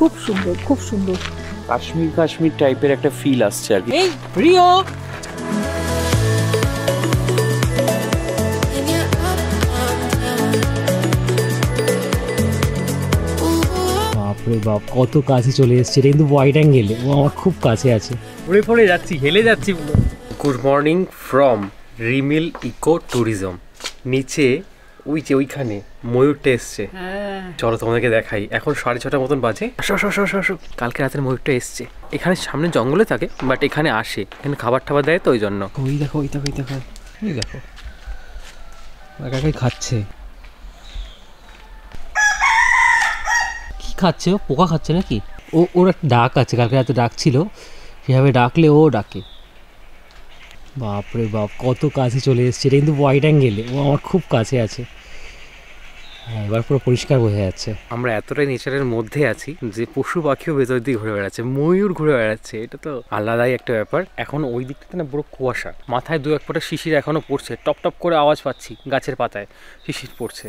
খুব সুন্দর, খুব সুন্দর। কাশ্মীর কাশ্মীর টাইপের একটা ফিল আসছে আর কি। এই প্রিয় বাপরে বাপ, কত কাছে চলে এসছে। এটা কিন্তু ওয়াইড অ্যাঙ্গেলে, ও আমার খুব কাছে আছে। উড়ে পড়ে যাচ্ছি, হেলে যাচ্ছি। Good morning from Rimil eco tourism. নিচে ওই যে ওইখানে ময়ূরটা এসছে, চলো তোমাদেরকে দেখাই। এখন 6:30 মতন বাজে। আসো আসো আসো আসো। কালকে রাতের ময়ূরটা এসছে। এখানে সামনে জঙ্গলে থাকে, বাট এখানে আসে, এখানে খাবার টাবার দেয় তো ওই জন্য। ওই দেখো, ওই দেখো, ওই দেখো, ওই দেখো, একাই খাচ্ছে। কি খাচ্ছে ও? পোকা খাচ্ছে নাকি? ওর একটা ডাক আছে, কালকে রাতে ডাক ছিল, সেভাবে ডাকলে ও ডাকে। বাপরে বাপ, কত কাছে চলে এসছে। এটা কিন্তু ওয়াইড অ্যাঙ্গেলে, ও আমার খুব কাছে আছে। হ্যাঁ, এবার পুরো পরিষ্কার বোঝা যাচ্ছে। আমরা এতটাই নেচারের মধ্যে আছি যে পশু পাখিও ভেতর দিয়ে ঘুরে বেড়াচ্ছে, ময়ূর ঘুরে বেড়াচ্ছে। এটা তো আলাদাই একটা ব্যাপার। এখন ওই দিকটাতে না পুরো কুয়াশা, মাথায় 2-1 ফোঁটা শিশির এখনো পড়ছে, টপ টপ করে আওয়াজ পাচ্ছি, গাছের পাতায় শিশির পড়ছে।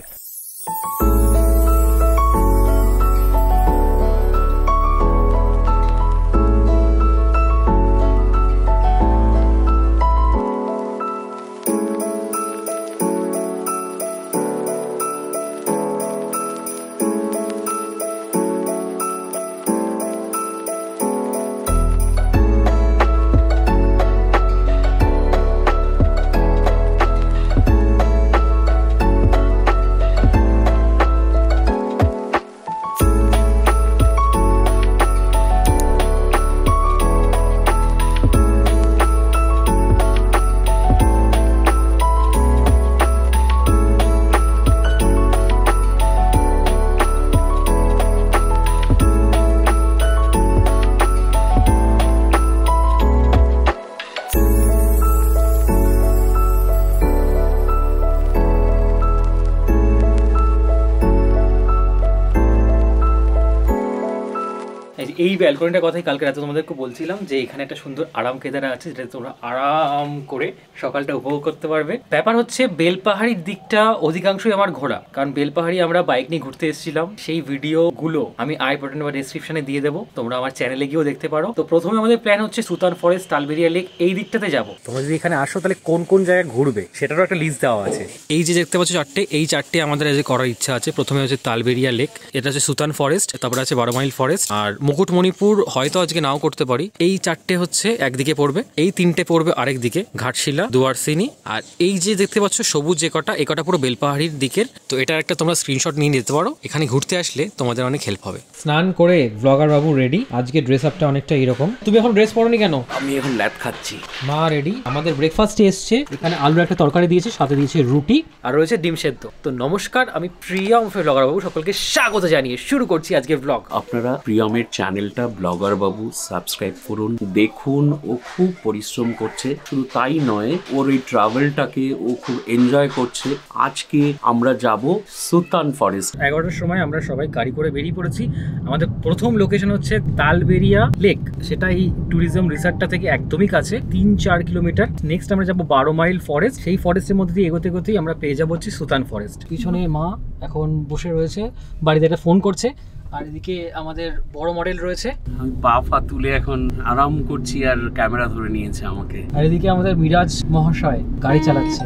এই ব্যালকনিটার কথাই কালকে রাতে তোমাদেরকে বলছিলাম যে এখানে একটা সুন্দর আরাম কেদারা আছে, যেটা তোমরা আরাম করে সকালটা উপভোগ করতে পারবে। ব্যাপার হচ্ছে বেলপাহাড়ির দিকটা অধিকাংশই আমার ঘোরা, কারণ বেলপাহাড়ি আমরা বাইক নিয়ে ঘুরতে এসেছিলাম। সেই ভিডিও গুলো আমি আই বাটনে বা ডেসক্রিপশনে দিয়ে দেবো, তোমরা আমার চ্যানেলে গিয়েও দেখতে পারো। তো প্রথমে আমাদের প্ল্যান হচ্ছে সুতান ফরেস্ট, তালবেরিয়া লেক, এই দিকটাতে যাবো। তোমরা যদি এখানে আসো তাহলে কোন কোন জায়গায় ঘুরবে সেটারও একটা লিস্ট দেওয়া আছে। এই যে দেখতে পাচ্ছ চারটে, এই চারটে আমাদের আজ করার ইচ্ছা আছে। প্রথমে হচ্ছে তালবেরিয়া লেক, এটা হচ্ছে সুতান ফরেস্ট, তারপরে আছে 12 মাইল ফরেস্ট, আর মুকুটমণিপুর হয়তো আজকে নাও করতে পারি। এই চারটে হচ্ছে একদিকে পড়বে, এই তিনটে পড়বে আরেক দিকে, ঘাটশিলা, দুয়ারসিনি, আর এই যে দেখতে পাচ্ছ সবুজ যে কটা, এই কটা পুরো বেলপাহাড়ির দিকের। তো এটা একটা তোমরা স্ক্রিনশট নিয়ে নিতে পারো, এখানে ঘুরতে আসলে তোমাদের অনেক হেল্প হবে। স্নান করে ব্লগার বাবু রেডি। আজকে ড্রেস আপটা অনেকটা এরকম। তুমি এখন ড্রেস পরোনি কেন? আমি এখন ল্যাদ খাচ্ছি। মা রেডি। আমাদের ব্রেকফাস্টে এসছে, এখানে আলুর একটা তরকারি দিয়েছে, সাথে দিয়েছে রুটি, আর রয়েছে ডিম সেদ্ধ। তো নমস্কার, আমি প্রিয়ম ব্লগার বাবু সকলকে স্বাগত জানিয়ে শুরু করছি আজকের ব্লগ। আপনারা প্রিয়মের চ্যানেলটা ব্লগার বাবু সাবস্ক্রাইব করুন, দেখুন। ও খুব পরিশ্রম করছে, শুধু তাই নয়, ওর এই ট্রাভেলটাকে ও খুব এনজয় করছে। আজকে আমরা যাব সুতান ফরেস্ট। 11টার সময় আমরা সবাই গাড়ি করে বেরিয়ে পড়েছি। আমাদের প্রথম লোকেশন হচ্ছে তালবেরিয়া লেক, সেটা এই ট্যুরিজম রিসর্টটা থেকে একদমই কাছে, 3-4 কিলোমিটার। নেক্সট আমরা যাবো 12 মাইল ফরেস্ট। সেই ফরেস্টের মধ্যে দিয়ে এগোতে এগোতেই আমরা পেয়ে যাবো হচ্ছে সুতান ফরেস্ট। পিছনে মা এখন বসে রয়েছে, বাড়িতে একটা ফোন করছে, আর এদিকে আমাদের বড় মডেল রয়েছে। আমি পা ফা তুলে এখন আরাম করছি, আর ক্যামেরা ধরে নিয়েছে আমাকে। আর এদিকে আমাদের মিরাজ মহাশয় গাড়ি চালাচ্ছে।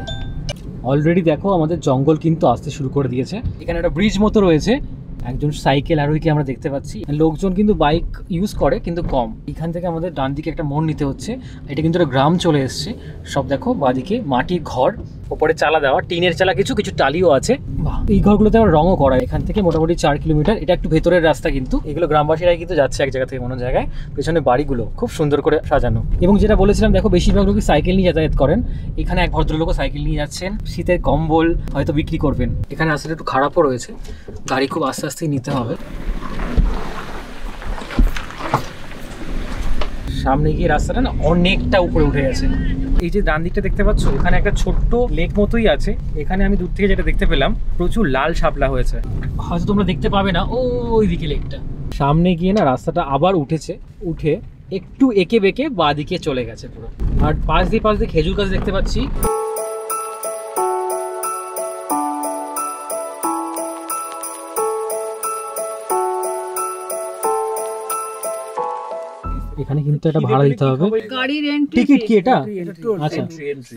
অলরেডি দেখো আমাদের জঙ্গল কিন্তু আসতে শুরু করে দিয়েছে। এখানে একটা ব্রিজ মতো রয়েছে, একজন সাইকেল আর ওইদিকে আমরা দেখতে পাচ্ছি। লোকজন কিন্তু বাইক ইউজ করে কিন্তু কম। এখান থেকে আমাদের ডান দিকে একটা মোড় নিতে হচ্ছে। এটা কিন্তু একটা গ্রাম চলে এসছে। সব দেখো, বাদিকে মাটির ঘর, ওপরে চালা দেওয়া, টিনের চালা, কিছু কিছু টালিও আছে। এই ঘরগুলোতে আবার রঙও করা। এখান থেকে মোটামুটি 4 কিলোমিটার। এটা একটু ভেতরের রাস্তা, কিন্তু এগুলো গ্রামবাসীরাই কিন্তু যাচ্ছে এক জায়গা থেকে অন্য জায়গায়। পেছনে বাড়িগুলো খুব সুন্দর করে সাজানো। এবং যেটা বলেছিলাম, দেখো বেশিরভাগ লোকই সাইকেল নিয়ে যাতায়াত করেন। এখানে এক ভদ্রলোকও সাইকেল নিয়ে যাচ্ছেন, শীতের কম্বল হয়তো বিক্রি করবেন। এখানে আসলে একটু খারাপও রয়েছে, গাড়ি খুব আস্তে আস্তেই নিতে হবে। সামনে গিয়ে রাস্তাটা না অনেকটা উপরে উঠে গেছে। এই যে ডান দিকটা দেখতে পাচ্ছ, এখানে একটা ছোট্ট লেক মতোই আছে। এখানে আমি দূর থেকে যেটা দেখতে পেলাম, প্রচুর লাল শাপলা হয়েছে। হয়তো তোমরা দেখতে পাবে না ওই দিকে লেকটা। সামনে গিয়ে না রাস্তাটা আবার উঠেছে, উঠে একটু এঁকে বেঁকে বাঁ দিকে চলে গেছে পুরো। আর পাশ দিয়ে খেজুর গাছ দেখতে পাচ্ছি। এখানে কিন্তু একটা ভাড়া দিতে হবে। গাড়ির এন্ট্রি টিকিট কি এটা? আচ্ছা,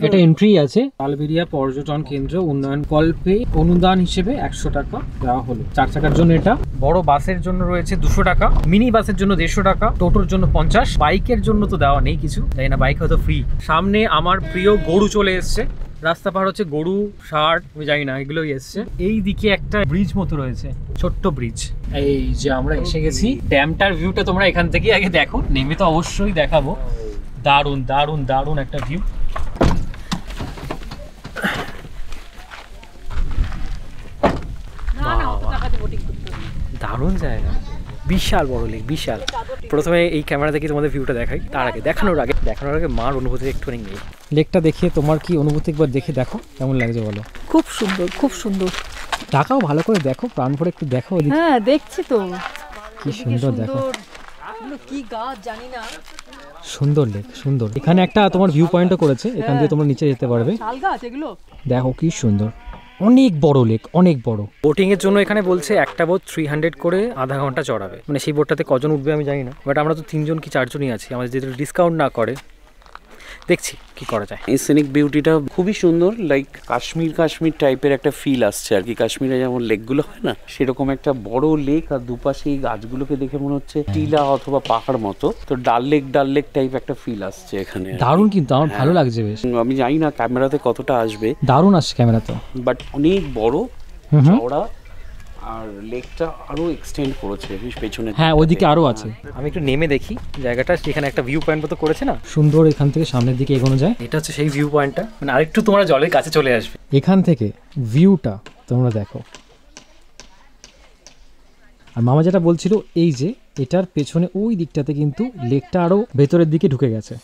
এটা এন্ট্রি আছে। তালবেরিয়া পর্যটন কেন্দ্র উন্নয়ন কল্পে অনুদান হিসেবে 100 টাকা দেওয়া হলো। 4 চাকার জন্য এটা, বড় বাসের জন্য রয়েছে 200 টাকা, মিনি বাসের জন্য 150 টাকা, টোটোর জন্য 50, বাইকের জন্য তো দেওয়া নেই কিছু, তাই না, বাইক হয়তো ফ্রি। সামনে আমার প্রিয় গরু চলে এসছে, রাস্তা পার হচ্ছে গরু, ষাঁড়, আমি জানি না, এগুলোই এসছে। এই দিকে একটা ব্রিজ মতো রয়েছে, ছোট্ট ব্রিজ। এই যে আমরা এসে গেছি, ড্যামটার ভিউটা তোমরা এখান থেকে আগে দেখো, নেমে তো অবশ্যই দেখাবো। দারুণ দারুণ দারুণ একটা ভিউ। দারুণ জায়গা, বিশাল বড় লেক, বিশাল। প্রথমে এই ক্যামেরা দেখে তোমাদের ভিউটা দেখাই, তার আগে দেখানোর আগে মার অনুভূতি একটুখানি নেই। লেকটা দেখে তোমার কি অনুভূতি একবার দেখে দেখো, কেমন লাগছে বলো। খুব সুন্দর, খুব সুন্দর। টাকাও ভালো করে দেখো, প্রাণ ভরে একটু দেখো। হ্যাঁ দেখছি তো, কি সুন্দর দেখো, কি গাছ জানি না, সুন্দর লেক, সুন্দর। এখানে একটা তোমার ভিউ পয়েন্টও করেছে, এখান দিয়ে তোমরা নিচে যেতে পারবে। শাল গাছ এগুলো, দেখো কি সুন্দর, অনেক বড় লেক, অনেক বড়। বোটিং এর জন্য এখানে বলছে একটা বোট 300 করে আধা ঘন্টা চড়াবে, মানে সেই বোটটাতে কজন উঠবে আমি জানি না, বাট আমরা তো 3 জন কি 4 জনই আছি। আমাদের যদি ডিসকাউন্ট না করে, দেখছি কি করা যায়। এই সিনিক বিউটিটা খুবই সুন্দর, লাইক কাশ্মীর টাইপের একটা ফিল আসছে আর কি। কাশ্মীরে যেমন লেকগুলো হয় না, সেরকম একটা বড় লেক, আর দুপাশে এই গাছগুলোকে দেখে মনে হচ্ছে টিলা অথবা পাহাড় মতো, তো ডাল লেক টাইপ একটা ফিল আসছে এখানে। দারুণ, কিন্তু আমার ভালো লাগছে বেশ। আমি জানি না ক্যামেরাতে কতটা আসবে, দারুণ আসছে ক্যামেরাতে, বাট অনেক বড়, চওড়া, আর লেকটা আরো এক্সটেন্ড করেছে পেছনে। হ্যাঁ, ওইদিকে আরো আছে। আমি একটু নেমে দেখি জায়গাটা, সেখানে একটা ভিউ পয়েন্ট মতো করেছে না, সুন্দর। এখান থেকে সামনের দিকে এগোনো যায়, এটা হচ্ছে সেই ভিউ পয়েন্টটা, মানে আরেকটু তোমরা জলের কাছে চলে আসবে। এখান থেকে ভিউটা তোমরা দেখো। আর মামা যেটা বলছিল, এই যে এটার পেছনে ওই দিকটাতে কিন্তু লেকটা আরো ভেতরের দিকে ঢুকে গেছে।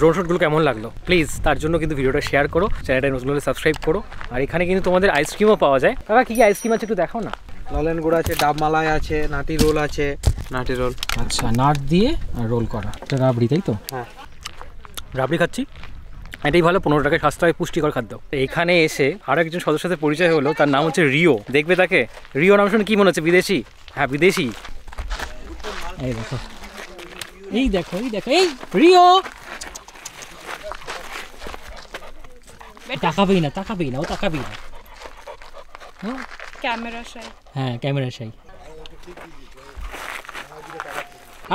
ড্রোন শটগুলো কেমন লাগলো প্লিজ তার জন্য কিন্তু ভিডিওটা শেয়ার করো, চ্যানেলটা নতুন হলে সাবস্ক্রাইব করো। আর এখানে কিন্তু তোমাদের আইসক্রিমও পাওয়া যায়। কাকা কি কি আইসক্রিম আছে একটু দেখাও না। ললেন গুড় আছে, ডাব মালাই আছে, নাটি রোল আছে, নাটি রোল। আচ্ছা, নাট দিয়ে আর রোল করা, এটা রাবড়ি তাই তো? হ্যাঁ, রাবড়ি খাচ্ছি, এটাই ভালো, 15 টাকায় সাশ্রয় পুষ্টিকর খাদ্য। এখানে এসে আরও একজন সদস্যের সাথে পরিচয় হলো, তার নাম হচ্ছে রিও। দেখবে তাকে, রিও নাম শুনে কি মনে হচ্ছে? বিদেশি? হ্যাঁ বিদেশি। এই দেখো, এই দেখো, এই দেখো, এই রিও। তাকাবেই না, তাকাবেই না, ও তাকাবেই না। ক্যামেরা শাই। হ্যাঁ, ক্যামেরা শাই।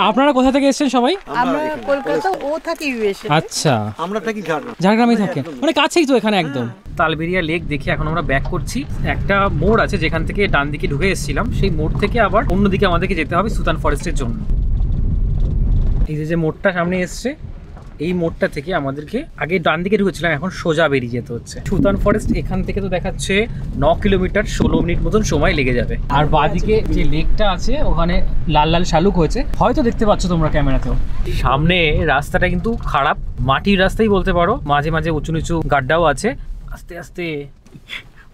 আপনারা কোথা থেকে এসেছেন সবাই? আমরা কলকাতা, ও থাকি ইউএসএ। আচ্ছা, আমরা থাকি ঝাড়গ্রাম। ঝাড়গ্রামে থাকেন, মানে কাছেই তো এখানে একদম। তালবেরিয়া লেক দেখে এখন আমরা ব্যাক করছি। একটা মোড় আছে যেখান থেকে ডান দিকে ঢুকে এসেছিলাম, সেই মোড় থেকে আবার অন্যদিকে আমাদেরকে যেতে হবে সুতান ফরেস্টের জন্য। এই যে মোড়টা সামনে এসছে, এই মোড়টা থেকে আমাদেরকে আগে ডান দিকে ঢুকেছিলাম, এখন সোজা বেরিয়ে যেতে হচ্ছে। সুতান ফরেস্ট এখান থেকে তো দেখাচ্ছে 9 কিলোমিটার, 16 মিনিট মতন সময় লেগে যাবে। আর বাঁদিকে যে লেকটা আছে ওখানে লাল লাল শালুক হয়েছে, হয়তো দেখতে পাচ্ছ তোমরা ক্যামেরাতেও। সামনে রাস্তাটা কিন্তু খারাপ, মাটির রাস্তাই বলতে পারো, মাঝে মাঝে উঁচু নিচু গাড্ডাও আছে। আস্তে আস্তে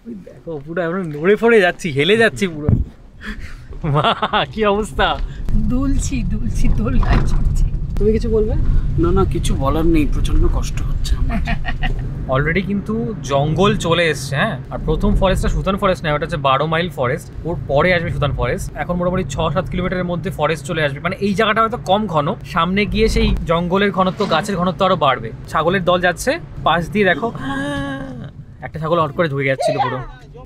ওই দেখো, পুরো আমরা নড়ে ফড়ে যাচ্ছি, হেলে যাচ্ছি পুরো। মা কি অবস্থা! দুলছি দুলছি, দোলনায় চড়ছি। তো তুমি কিছু বলবে? না না, কিছু বলার নেই, প্রচন্ড কষ্ট হচ্ছে আমার। অলরেডি কিন্তু জঙ্গল চলে এসছে, হ্যাঁ। আর প্রথম ফরেস্টটা সুতান ফরেস্ট না, ওটা হচ্ছে 12 মাইল ফরেস্ট, ওর পরে আসবে সুতান ফরেস্ট। এখন মোটামুটি 6-7 কিলোমিটারের মধ্যে ফরেস্ট চলে আসবে, মানে এই জায়গাটা হয়তো কম ঘন, সামনে গিয়ে সেই জঙ্গলের ঘনত্ব, গাছের ঘনত্ব আরো বাড়বে। ছাগলের দল যাচ্ছে পাশ দিয়ে, দেখো একটা ছাগল হট করে ঢুকে যাচ্ছিল পুরো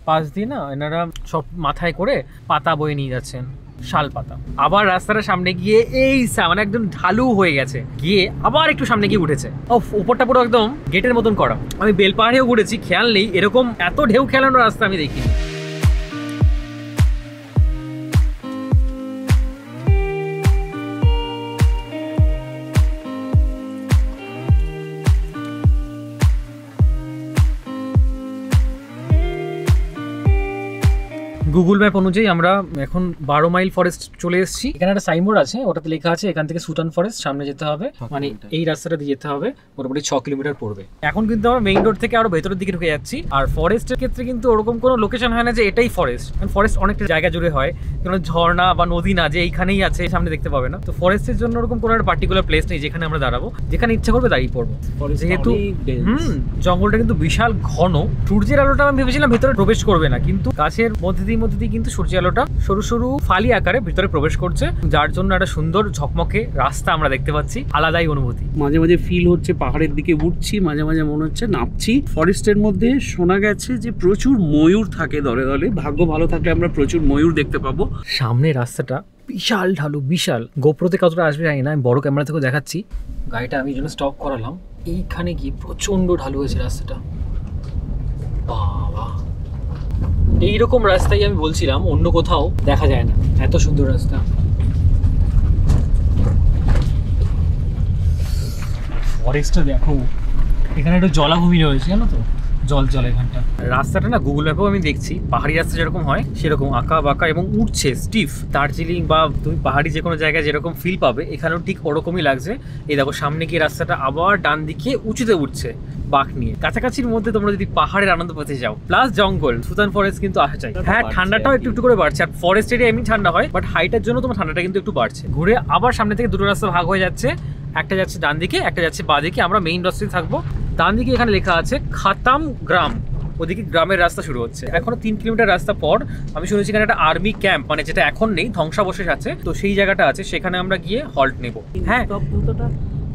পাশ দিয়ে না, এনারা সব মাথায় করে পাতা বয়ে নিয়ে যাচ্ছেন, শাল পাতা। আবার রাস্তাটা সামনে গিয়ে এই মানে একদম ঢালু হয়ে গেছে, গিয়ে আবার একটু সামনে গিয়ে উঠেছে। উপরটা পুরো একদম গেটের মতন করা। আমি বেলপাহাড়েও ঘুরেছি, খেয়াল নেই এরকম এত ঢেউ খেলানো রাস্তা আমি দেখিনি। গুগল ম্যাপ অনুযায়ী আমরা এখন 12 মাইল ফরেস্ট চলে এসেছি। এখানে একটা সাইনবোর্ড আছে, ওটাতে লেখা আছে এখান থেকে সুতান ফরেস্ট সামনে যেতে হবে, মানে এই রাস্তাটা দিয়ে যেতে হবে, মোটামুটি 6 কিলোমিটার পড়বে। এখন কিন্তু আমরা মেইন রোড থেকে আরো ভেতরের দিকে ঢুকে যাচ্ছি। আর ফরেস্টের ক্ষেত্রে কিন্তু ওরকম কোনো লোকেশন হয় না যে এটাই ফরেস্ট, কারণ ফরেস্ট অনেকটা জায়গা জুড়ে হয়, কোনো ঝর্ণা বা নদী না যে এইখানেই আছে সামনে দেখতে পাবে না। তো ফরেস্টের জন্য ওরকম কোনো একটা পার্টিকুলার প্লেস নেই যেখানে আমরা দাঁড়াবো, যেখানে ইচ্ছা করবে দাঁড়িয়ে পড়বো। যেহেতু জঙ্গলটা কিন্তু বিশাল ঘন, সূর্যের আলোটা আমি ভেবেছিলাম ভেতরে প্রবেশ করবে না, কিন্তু গাছের মধ্যে দিয়ে কিন্তু সূর্যের আলোটা সরু সরু ফালি আকারে ভিতরে প্রবেশ করছে, যার জন্য একটা সুন্দর ঝকমকে রাস্তা আমরা দেখতে পাচ্ছি। আলাদাই অনুভূতি। মাঝে মাঝে ফিল হচ্ছে পাহাড়ের দিকে উঠছি, মাঝে মাঝে মনে হচ্ছে নামছি। ফরেস্টের মধ্যে শোনা গেছে যে প্রচুর ময়ূর থাকে দলে দলে, ভাগ্য ভালো থাকলে আমরা প্রচুর ময়ূর দেখতে পাবো। সামনে রাস্তাটা বিশাল ঢালু, বিশাল। গোপ্রোতে কতটা আসবে জানি না, আমি বড় ক্যামেরা থেকেও দেখাচ্ছি। গাড়িটা আমি জন্য স্টপ করালাম, এইখানে গিয়ে প্রচন্ড ঢালু হয়েছে রাস্তাটা। বাবা, এইরকম রাস্তাই আমি বলছিলাম অন্য কোথাও দেখা যায় না, এত সুন্দর রাস্তা। ফরেস্টটা দেখো, এখানে একটু জলাভূমি রয়েছে, জানো তো, জল এখানটা। রাস্তাটা না গুগল ম্যাপেও আমি দেখছি পাহাড়ি রাস্তা যেরকম হয় সেরকম আঁকা বাঁকা এবং উঠছে স্টিফ। দার্জিলিং বা তুমি পাহাড়ি যে কোনো জায়গায় যেরকম ফিল পাবে এখানেও ঠিক ওরকমই লাগছে। এই দেখো সামনে গিয়ে রাস্তাটা আবার ডান দিকে উঁচুতে উঠছে বাঁক নিয়ে। কাছাকাছির মধ্যে তোমরা যদি পাহাড়ের আনন্দ পেতে যাও, প্লাস জঙ্গল, সুতান ফরেস্ট কিন্তু আসা চাই। হ্যাঁ, ঠান্ডাটাও একটু একটু করে বাড়ছে। আর ফরেস্ট এরিয়া এমনি ঠান্ডা হয়, বাট হাইটের জন্য তোমার ঠান্ডাটা কিন্তু একটু বাড়ছে। ঘুরে আবার সামনে থেকে দুটো রাস্তা ভাগ হয়ে যাচ্ছে, একটা যাচ্ছে ডান দিকে, একটা যাচ্ছে বাঁ দিকে। আমরা মেইন রাস্তায় থাকবো। ডান দিকে এখানে লেখা আছে খাতাম গ্রাম, ওদিকে গ্রামের রাস্তা শুরু হচ্ছে। এখনো 3 কিলোমিটার রাস্তা পর আমি শুনেছি এখানে একটা আর্মি ক্যাম্প, মানে যেটা এখন নেই, ধ্বংসাবশেষ আছে, তো সেই জায়গাটা আছে, সেখানে আমরা গিয়ে হল্ট নেব। হ্যাঁ,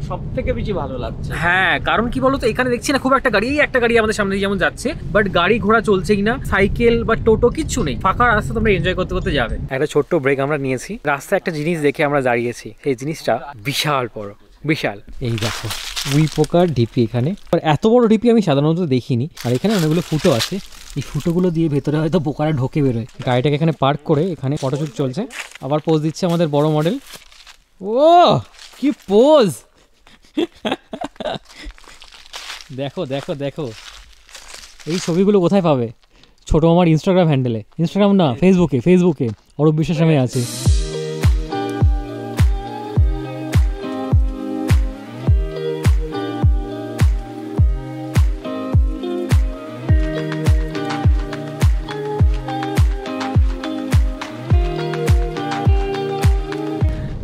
সব থেকে বেশি ভালো লাগছে। হ্যাঁ, কারণ কি বলতো, এখানে দেখছি না খুব একটা গাড়ি, একটা গাড়ি আমাদের সামনে যেমন যাচ্ছে, বাট গাড়ি ঘোড়া চলছেই না, সাইকেল বা টোটো কিচ্ছু নেই, ফাঁকা রাস্তা, তোমরা এনজয় করতে করতে যাবে। একটা ছোট্ট ব্রেক আমরা নিয়েছি, রাস্তায় একটা জিনিস দেখে আমরা দাঁড়িয়েছি। এই জিনিসটা বিশাল বড়, বিশাল। এই দেখো উই পোকার ঢিপি এখানে, আর এত বড় ঢিপি আমি সাধারণত দেখিনি। আর এখানে অনেকগুলো ফুটো আছে, এই ফুটোগুলো দিয়ে ভেতরে হয়তো পোকারা ঢোকে বেরোয়। গাড়িটাকে এখানে পার্ক করে এখানে ফটোশুট চলছে, আবার পোজ দিচ্ছে আমাদের বড় মডেল। ও কি পোজ! দেখো দেখো দেখো, এই ছবিগুলো কোথায় পাবে? ছোট আমার ইনস্টাগ্রাম হ্যান্ডেলে, ইনস্টাগ্রাম না, ফেসবুকে অরূপ বিশ্বাস নামে আছে।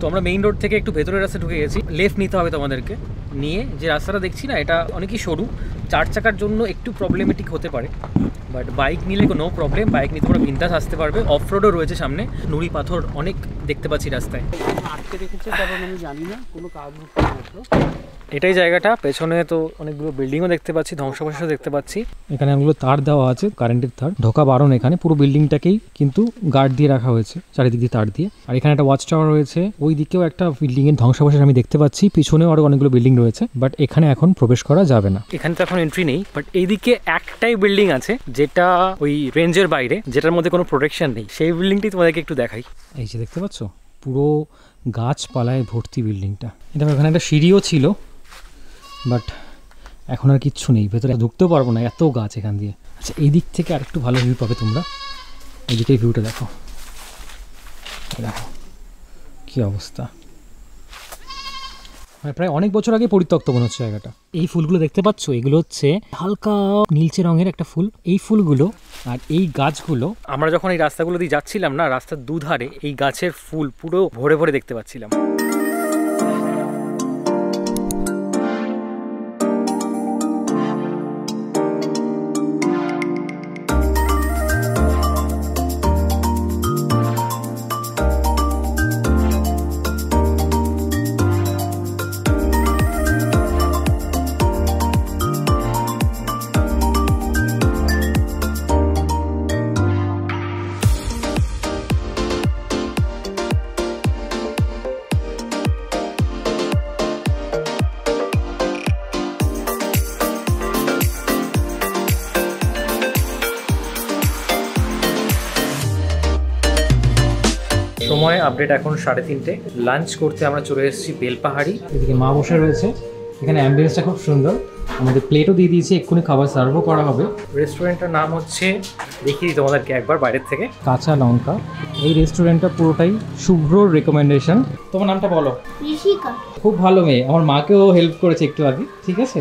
তো আমরা মেইন রোড থেকে একটু ভেতরের রাস্তা ঢুকে গেছি, লেফট নিতে হবে তোমাদেরকে। নিয়ে যে রাস্তাটা দেখছি না, এটা অনেকই সরু, 4 চাকার জন্য একটু প্রবলেমেটিক হতে পারে, বাট বাইক নিলে নো প্রবলেম। বাইক নিয়ে তোমরা বিন্দাস আসতে পারবে। অফ রোডও রয়েছে সামনে, নুড়ি পাথর অনেক দেখতে পাচ্ছি রাস্তায়। আটকে রেখেছে কারণ আমি জানি না, কোনো কাজ হচ্ছে না। এটাই জায়গাটা। পেছনে তো অনেকগুলো বিল্ডিংও দেখতে পাচ্ছি, ধ্বংসাবশেষও দেখতে পাচ্ছি। এখানে অনেকগুলো তার দেওয়া আছে, কারেন্টের তার, ঢোকা বারণ এখানে। পুরো বিল্ডিংটাকেই কিন্তু গার্ড দিয়ে রাখা হয়েছে চারিদিক দিয়ে তার দিয়ে। আর এখানে একটা ওয়াচ টাওয়ার রয়েছে, ওই দিকেও একটা বিল্ডিং এর ধ্বংসাবশেষ আমি দেখতে পাচ্ছি, পিছনেও আরো অনেকগুলো বিল্ডিং রয়েছে, বাট এখানে এখন প্রবেশ করা যাবে না। এখানে তো এখন এন্ট্রি নেই, বাট এইদিকে একটাই বিল্ডিং আছে যেটা ওই রেঞ্জের বাইরে, যেটার মধ্যে কোনো প্রোটেকশন নেই। সেই বিল্ডিংটি তোমাদেরকে একটু দেখাই। এই যে দেখতে পাচ্ছ, পুরো গাছপালায় ভর্তি বিল্ডিংটা। এটা এখানে একটা সিঁড়িও ছিল, বাট এখন আর কিচ্ছু নেই, ভেতরে ঢুকতেও পারবো না, এত গাছ এখান দিয়ে। আচ্ছা, এই দিক থেকে আর একটু ভালো ভিউ পাবে তোমরা। এইদিকে ভিউটা দেখো, দেখো কি অবস্থা। মানে প্রায় অনেক বছর আগে পরিত্যক্ত মনে হচ্ছে জায়গাটা। এই ফুলগুলো দেখতে পাচ্ছ, এগুলো হচ্ছে হালকা নীলচে রঙের একটা ফুল। এই ফুলগুলো আর এই গাছগুলো, আমরা যখন এই রাস্তাগুলো দিয়ে যাচ্ছিলাম না, রাস্তার দুধারে এই গাছের ফুল পুরো ভরে ভরে দেখতে পাচ্ছিলাম। আপডেট এখন 3:30। লাঞ্চ করতে আমরা চলে এসেছি বেলপাহাড়ি। এদিকে মা বসে রয়েছে, এখানে অ্যাম্বিয়েন্সটা খুব সুন্দর, আমাদের প্লেটও দিয়ে দিয়েছি, এক্ষুনি খাবার সার্ভও করা হবে। রেস্টুরেন্টটার নাম হচ্ছে, দেখিয়ে দিই তোমাদেরকে একবার বাইরের থেকে। কাঁচা লঙ্কা। এই রেস্টুরেন্টটা পুরোটাই শুভ্রর রেকমেন্ডেশন। তোমার নামটা বলো। ঋষিকা। খুব ভালো মেয়ে, আমার মাকেও হেল্প করেছে একটু আগে, ঠিক আছে।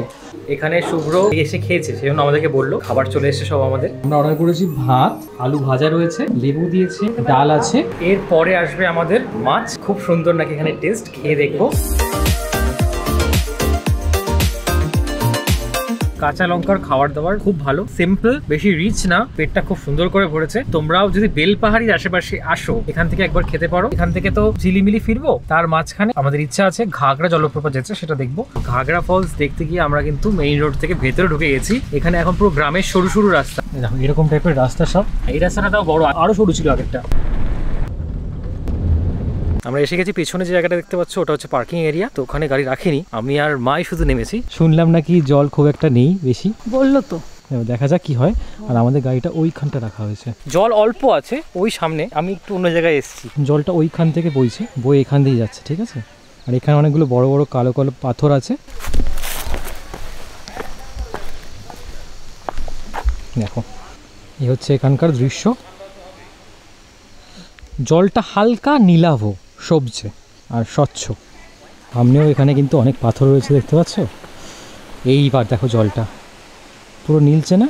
এখানে শুভ্র এসে খেয়েছে, সেই জন্য আমাদেরকে বললো খাবার চলে এসেছে সব আমাদের। আমরা অর্ডার করেছি ভাত, আলু ভাজা রয়েছে, লেবু দিয়েছে, ডাল আছে। এরপরে আসবে আমাদের মাছ। খুব সুন্দর নাকি এখানে টেস্ট, খেয়ে দেখবো। কাঁচা লঙ্কার খাবার দাবার খুব ভালো, সিম্পল, বেশি রিচ না, পেটটা খুব সুন্দর করে ভরেছে। তোমরাও যদি বেলপাহাড়ির আশেপাশে আসো, এখান থেকে একবার খেতে পারো। এখান থেকে তো ঝিলিমিলি ফিরবো, তার মাঝখানে আমাদের ইচ্ছা আছে ঘাগড়া জলপ্রপাত যেতে, সেটা দেখবো। ঘাগড়া ফলস দেখতে গিয়ে আমরা কিন্তু মেইন রোড থেকে ভেতরে ঢুকে গেছি। এখানে এখন পুরো গ্রামের সরু সরু রাস্তা, দেখো এরকম টাইপের রাস্তা সব। এই রাস্তাটাও বড়, আরো সরু ছিল আগেরটা। আমরা এসে গেছি, পেছনে যে জায়গাটা দেখতে পাচ্ছ ওটা হচ্ছে পার্কিং এরিয়া। তো ওখানে গাড়ি রাখিনি, আমি আর মাই শুধু নেমেছি। শুনলাম নাকি জল খুব একটা নেই বেশি, বললো তো। দেখা যাক কি হয়। আর আমাদের গাড়িটা ওইখানটা রাখা হয়েছে, জল অল্প আছে ওই সামনে, আমি একটু অন্য জায়গায় এসেছি। জলটা ওইখান থেকে বইছে, বই এখান দিয়ে যাচ্ছে, ঠিক আছে। আর এখানে অনেকগুলো বড় বড় কালো কালো পাথর আছে, দেখো। এই হচ্ছে এখানকার দৃশ্য। জলটা হালকা নীলাভ সবজে আর স্বচ্ছ। সামনেও এখানে কিন্তু অনেক পাথর রয়েছে, দেখতে পাচ্ছ। এইবার দেখো জলটা পুরো নীলচে না,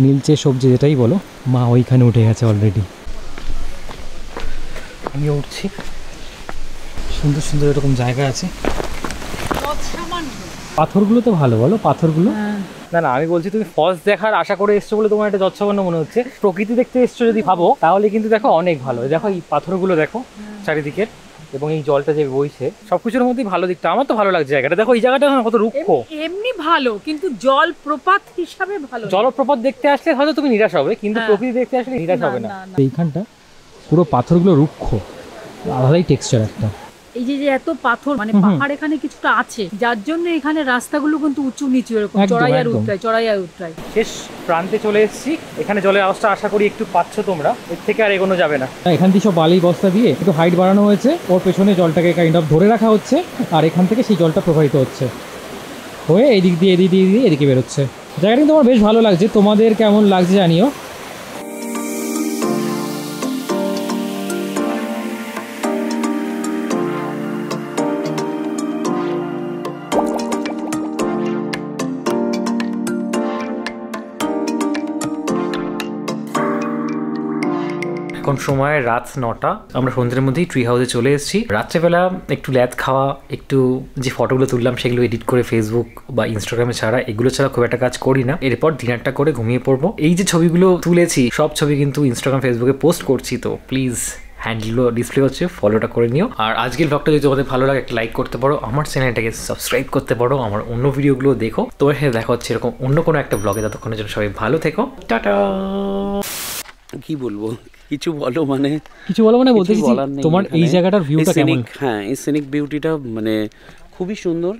নীলচে সবজি যেটাই বলো। মা ওইখানে উঠে গেছে অলরেডি, আমি উঠছি। সুন্দর সুন্দর এরকম জায়গা আছে। পাথরগুলো তো ভালো, বলো পাথরগুলো। না না, আমি বলছি তুমি ফলস দেখার আশা করে এসছো বলে তোমার একটা যৎসামান্য মনে হচ্ছে। প্রকৃতি দেখতে এসছো যদি ভাবো, তাহলে কিন্তু দেখো অনেক ভালো। দেখো এই পাথরগুলো দেখো চারিদিকের, এবং এই জলটা যে বইছে, সবকিছুর মধ্যেই ভালো দিকটা। আমার তো ভালো লাগছে জায়গাটা। দেখো এই জায়গাটা কত রুক্ষ। এমনি ভালো, কিন্তু জলপ্রপাত হিসাবে ভালো। জলপ্রপাত দেখতে আসলে হয়তো তুমি নিরাশ হবে, কিন্তু প্রকৃতি দেখতে আসলে নিরাশ হবে না। এইখানটা পুরো পাথরগুলো রুক্ষ, আলাদাই টেক্সচার একটা। এই যে এত পাথর, মানে পাহাড় এখানে কিছুটা আছে, যার জন্য এখানে রাস্তাগুলো কিন্তু উঁচু নিচু এরকম, একদম, চড়াই আর একদম। উতরাই, চড়াই আর উতরাই। শেষ প্রান্তে চলে এসেছি। এখানে জলের আওয়াজটা আশা করি একটু পাচ্ছ তোমরা, এর থেকে আর এগোনো যাবে না। এখান থেকে সব বালি বস্তা দিয়ে একটু হাইট বাড়ানো হয়েছে, ওর পেছনে জলটাকে কাইন্ড অফ ধরে রাখা হচ্ছে, আর এখান থেকে সেই জলটা প্রবাহিত হচ্ছে হয়ে এদিক দিয়ে এদিকে বেরোচ্ছে। জায়গাটা কিন্তু আমার বেশ ভালো লাগছে, তোমাদের কেমন লাগছে জানিও। এখন সময় রাত 9টা। আমরা সন্ধ্যের মধ্যেই ট্রি হাউসে চলে এসেছি। রাত্রেবেলা একটু ল্যাদ খাওয়া, একটু যে ফটোগুলো তুললাম সেগুলো এডিট করে ফেসবুক বা ইনস্টাগ্রামে ছাড়া, এগুলো ছাড়া খুব একটা কাজ করি না। এরপর ডিনারটা করে ঘুমিয়ে পড়বো। এই যে ছবিগুলো তুলেছি সব ছবি কিন্তু ইনস্টাগ্রাম ফেসবুকে পোস্ট করছি, তো প্লিজ হ্যান্ডেলগুলো ডিসপ্লে হচ্ছে, ফলোটা করে নিও। আর আজকের ব্লগটা যদি তোমাদের ভালো লাগে একটা লাইক করতে পারো, আমার চ্যানেলটাকে সাবস্ক্রাইব করতে পারো, আমার অন্য ভিডিওগুলো দেখো। তোমার সাথে দেখা হচ্ছে এরকম অন্য কোনো একটা ব্লগে। ততক্ষণের জন্য সবাই ভালো থেকো, টাটা। কি বলবো, কিছু বলো মানে কিছু বলো মানে বলতে তোমার এই জায়গাটার ভিউটা কেমন? হ্যাঁ, এই সিনিক বিউটিটা মানে খুবই সুন্দর।